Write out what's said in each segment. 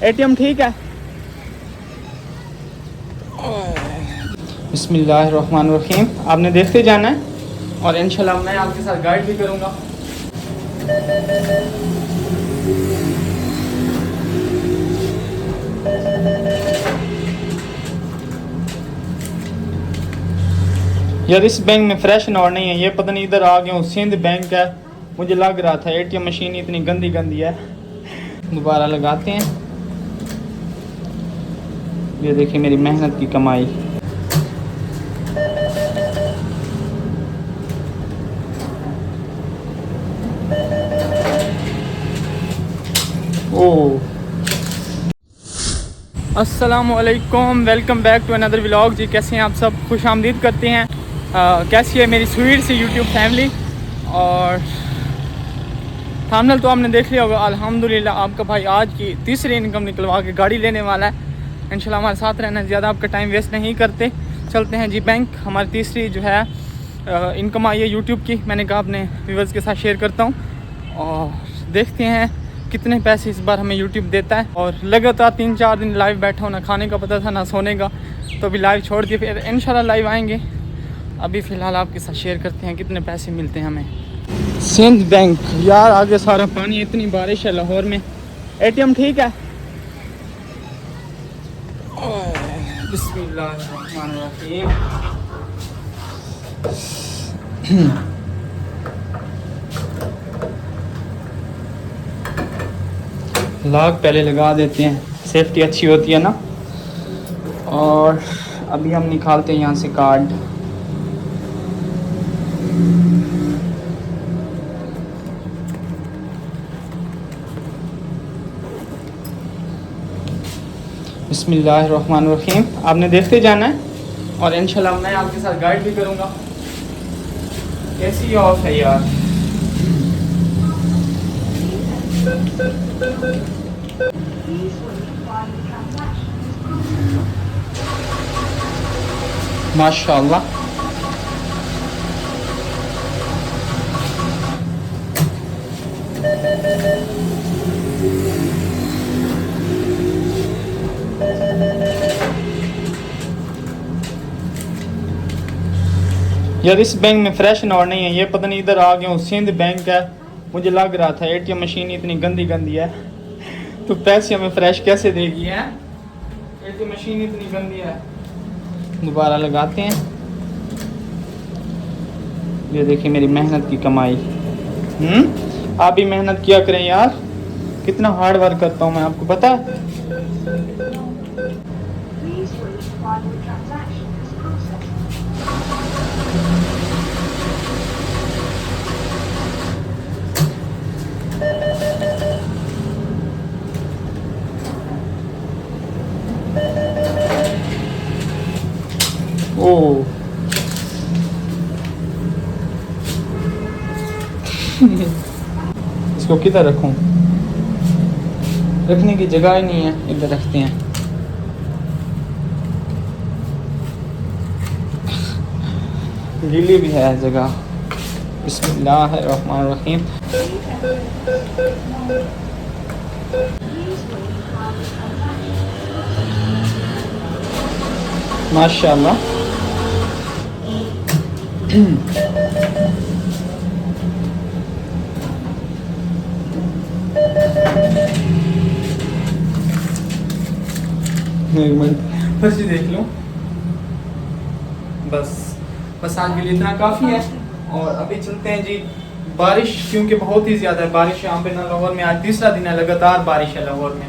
ATM ठीक है। बिस्मिल्लाहिर्रहमानिर्रहीम। आपने देखते जाना है और इंशाल्लाह मैं आपके साथ गाइड भी करूँगा। यार इस बैंक में फ्रेश नोट नहीं है, ये पता नहीं इधर आ गया हूँ। सिंध बैंक है, मुझे लग रहा था एटीएम मशीन इतनी गंदी गंदी है। दोबारा लगाते हैं। ये देखिए मेरी मेहनत की कमाई। ओह, अस्सलामुअलैकुम, welcome back to another vlog. जी कैसे हैं आप सब? खुश आमदीद करते हैं। कैसी है मेरी स्वीट सी यूट्यूब फैमिली। और थंबनेल तो आपने देख लिया होगा। अल्हम्दुलिल्लाह आपका भाई आज की तीसरी इनकम निकलवा के गाड़ी लेने वाला है। इंशाल्लाह हमारे साथ रहना, ज़्यादा आपका टाइम वेस्ट नहीं करते, चलते हैं जी बैंक। हमारी तीसरी जो है इनकम आई है यूट्यूब की। मैंने कहा अपने व्यूवर्स के साथ शेयर करता हूँ और देखते हैं कितने पैसे इस बार हमें यूट्यूब देता है। और लगातार 3-4 दिन लाइव बैठा हूँ, ना खाने का पता था ना सोने का, तो अभी लाइव छोड़ दिए, फिर इंशाल्लाह लाइव आएंगे। अभी फ़िलहाल आपके साथ शेयर करते हैं कितने पैसे मिलते हैं हमें। सिंध बैंक, यार आगे सारा पानी, इतनी बारिश है लाहौर में। एटीएम ठीक है। बिस्मिल्लाहिर्रहमानिर्रहीम। लॉक पहले लगा देते हैं, सेफ्टी अच्छी होती है ना। और अभी हम निकालते हैं यहाँ से कार्ड। बिस्मिल्लाहिर्रहमानिर्रहीम। आपने देखते जाना है और इंशाल्लाह मैं आपके साथ गाइड भी करूँगा। कैसी ऑफ है यार। माशाल्लाह। यार इस बैंक में फ्रेश नोट नहीं है, ये पता नहीं इधर आ गया हूँ। सिंध बैंक है, मुझे लग रहा था एटीएम मशीन इतनी गंदी गंदी है तो पैसे हमें फ्रेश कैसे देगी है। एटीएम मशीन इतनी गंदी है। दोबारा लगाते हैं। ये देखिए मेरी मेहनत की कमाई। आप भी मेहनत किया करें यार, कितना हार्ड वर्क करता हूँ मैं, आपको पता है। ओह इसको किधर रखूं? रखने की जगह ही नहीं है, इधर रखते हैं। गीली भी है जगह। बिस्मिल्लाहिर्रहमानिर्रहीम। माशाल्लाह। एक मिनट बस ये देख लो। बस आज के लिए इतना काफ़ी है। और अभी चलते हैं जी। बारिश क्योंकि बहुत ही ज़्यादा है, बारिश यहाँ पे ना लाहौर में आज तीसरा दिन है लगातार बारिश है लाहौर में।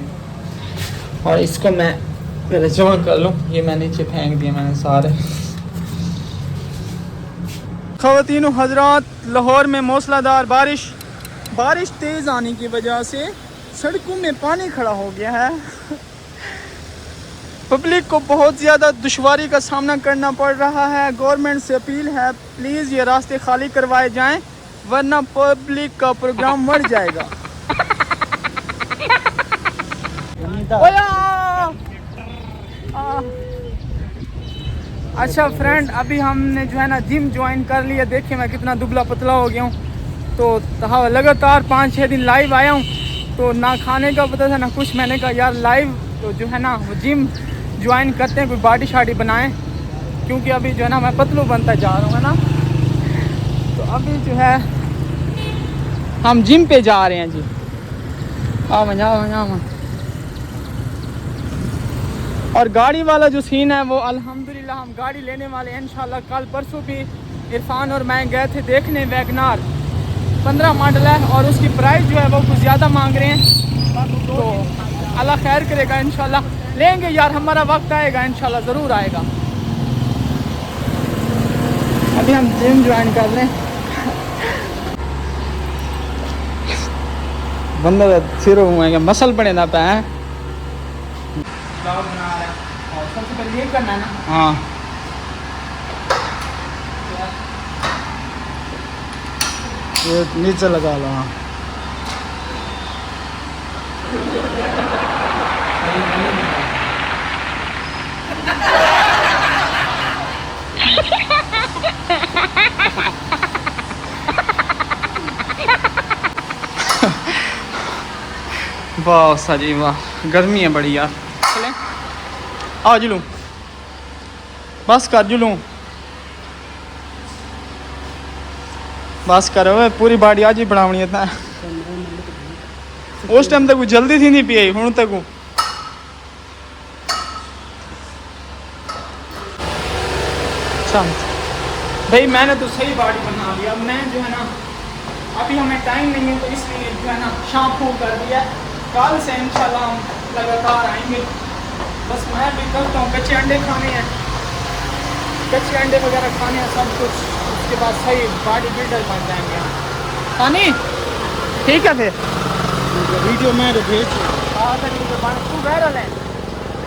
और इसको मैं पहले जमा कर लूँ। ये मैं नीचे फेंक दिया मैंने सारे। ख़वातीन हज़रात, लाहौर में मूसलाधार बारिश तेज़ आने की वजह से सड़कों में पानी खड़ा हो गया है। पब्लिक को बहुत ज़्यादा दुश्वारी का सामना करना पड़ रहा है। गवर्नमेंट से अपील है, प्लीज़ ये रास्ते खाली करवाए जाएं, वरना पब्लिक का प्रोग्राम मर जाएगा। अच्छा फ्रेंड, अभी हमने जो है ना जिम ज्वाइन कर लिया। देखिए मैं कितना दुबला पतला हो गया हूँ। तो लगातार 5-6 दिन लाइव आया हूँ, तो ना खाने का पता था ना कुछ। मैंने कहा यार लाइव तो जो है ना वो जिम ज्वाइन करते हैं, कोई बॉडी शाडी बनाएं, क्योंकि अभी जो है ना मैं पतलू बनता जा रहा हूँ है ना। तो अभी जो है हम जिम पे जा रहे हैं जी। आओ। और गाड़ी वाला जो सीन है वो अल्हम्दुलिल्लाह हम गाड़ी लेने वाले हैं इंशाल्लाह। कल परसों भी इरफान और मैं गए थे देखने, वैगनार 15 मॉडल है और उसकी प्राइस जो है वो कुछ ज़्यादा मांग रहे हैं। तो अल्लाह खैर करेगा, इंशाल्लाह लेंगे यार, हमारा वक्त आएगा इंशाल्लाह, ज़रूर आएगा। अभी हम जिम ज्वाइन कर लें। बंदा सिर हुआ मसल पड़े ना पे हैं। बना रहा है और सबसे पहले ये करना है ना। हाँ ये नीचे लगा लो। हाँ वाह सजी वाह, गर्मी है बड़ी यार। चलें आ जुलूँ, बस कर जुलूँ, बस करो पूरी बाड़ी आज ही बनावनी है। उस टाइम तक जल्दी थी नहीं पी हूँ तक। भाई मैंने तो सही बाड़ी बना लिया। मैं जो है ना अभी हमें टाइम नहीं है तो इसलिए जो है ना शैम्पू कर दिया। कल से इंशाल्लाह हम लगातार आएंगे। बस मैं भी करता हूँ, कच्चे अंडे खाने हैं, कच्चे अंडे वगैरह खाने हैं सब कुछ। उसके बाद सही बॉडी बिल्डर बन जाएंगे। पानी ठीक है फिर वीडियो में भेज। हाँ तू वायरल है,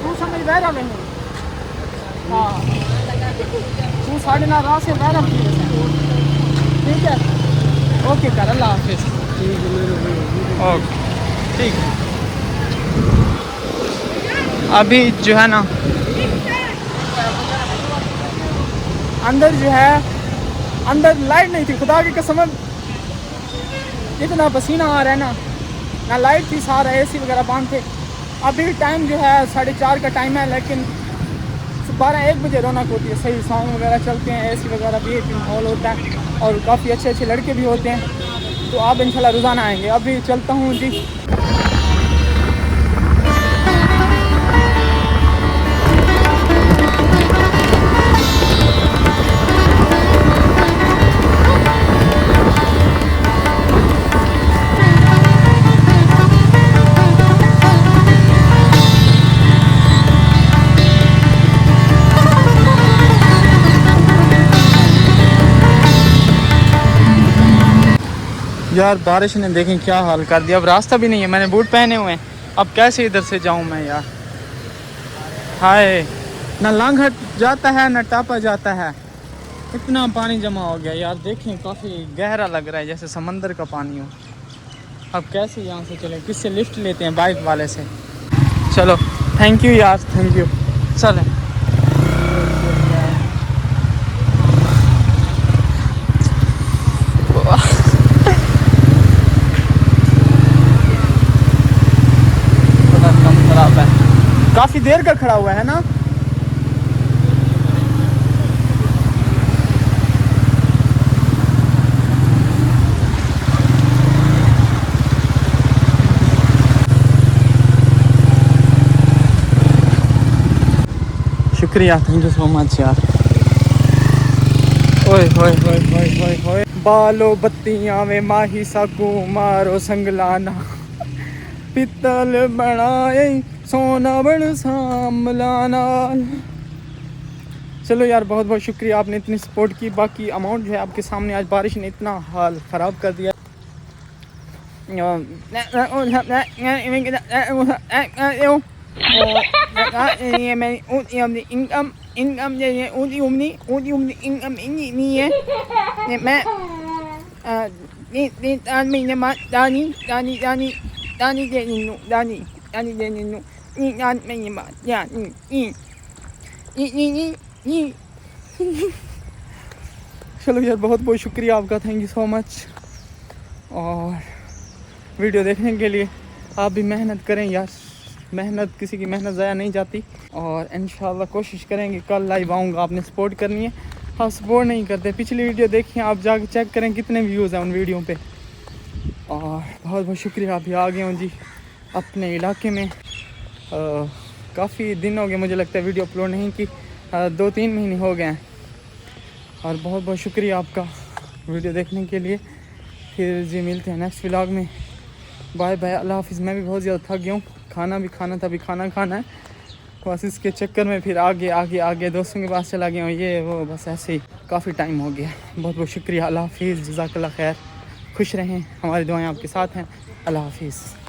तू समझ वायरल है। हाँ तू 9:30 रात से वायरल ठीक है। ओके कर, अल्लाह हाफिज़। ओके ठीक है। अभी जो है ना अंदर जो है अंदर लाइट नहीं थी, खुदा की कसम इतना पसीना आ रहा है ना लाइट थी, सारा एसी वगैरह बंद थे। अभी टाइम जो है 4:30 का टाइम है, लेकिन 12-1 बजे रौनक होती है, सही सॉन्ग वगैरह चलते हैं, एसी वगैरह भी माहौल होता है और काफ़ी अच्छे अच्छे लड़के भी होते हैं। तो आप इंशाल्लाह रोज़ाना आएंगे। अभी चलता हूँ जी। यार बारिश ने देखें क्या हाल कर दिया। अब रास्ता भी नहीं है, मैंने बूट पहने हुए हैं, अब कैसे इधर से जाऊं मैं यार। हाय ना लांघट जाता है ना टापा जाता है, इतना पानी जमा हो गया यार। देखें काफ़ी गहरा लग रहा है, जैसे समंदर का पानी हो। अब कैसे यहाँ से चले, किससे लिफ्ट लेते हैं, बाइक वाले से। चलो थैंक यू यार, थैंक यू। चलें काफी देर का खड़ा हुआ है ना। शुक्रिया, थैंक यू सो मच यार। ओए होए होए होए होए होए, बालो बत्तियां में माही साकू मारो संगलाना, पित्तल बनाए सोना बन सामलाना। चलो यार बहुत बहुत शुक्रिया, आपने इतनी सपोर्ट की। बाकी अमाउंट जो है आपके सामने, आज बारिश ने इतना हाल ख़राब कर दिया। चलो यार बहुत बहुत शुक्रिया आपका, थैंक यू सो मच। और वीडियो देखने के लिए आप भी मेहनत करें यार, मेहनत किसी की मेहनत ज़ाया नहीं जाती। और इंशाल्लाह कोशिश करेंगे कल लाइव आऊँगा, आपने सपोर्ट करनी है। आप सपोर्ट नहीं करते, पिछली वीडियो देखिए आप, जाके चेक करें कितने व्यूज़ हैं उन वीडियो पे। और बहुत बहुत शुक्रिया, अभी आ गया हूँ जी अपने इलाके में। काफ़ी दिन हो गए मुझे लगता है वीडियो अपलोड नहीं की, 2-3 महीने हो गए हैं। और बहुत बहुत शुक्रिया आपका वीडियो देखने के लिए। फिर जी मिलते हैं नेक्स्ट व्लॉग में। बाय बाय, अल्लाह हाफिज़। मैं भी बहुत ज़्यादा थक गया हूँ, खाना भी खाना था, अभी खाना खाना है, बस इसके चक्कर में फिर आगे आगे आगे दोस्तों के पास चला गया हूँ, ये वो बस ऐसे ही काफ़ी टाइम हो गया। बहुत बहुत शुक्रिया, अल्लाह हाफिज़, जज़ाकल्लाह खैर, खुश रहें, हमारी दुआएं आपके साथ हैं, अल्लाह हाफिज़।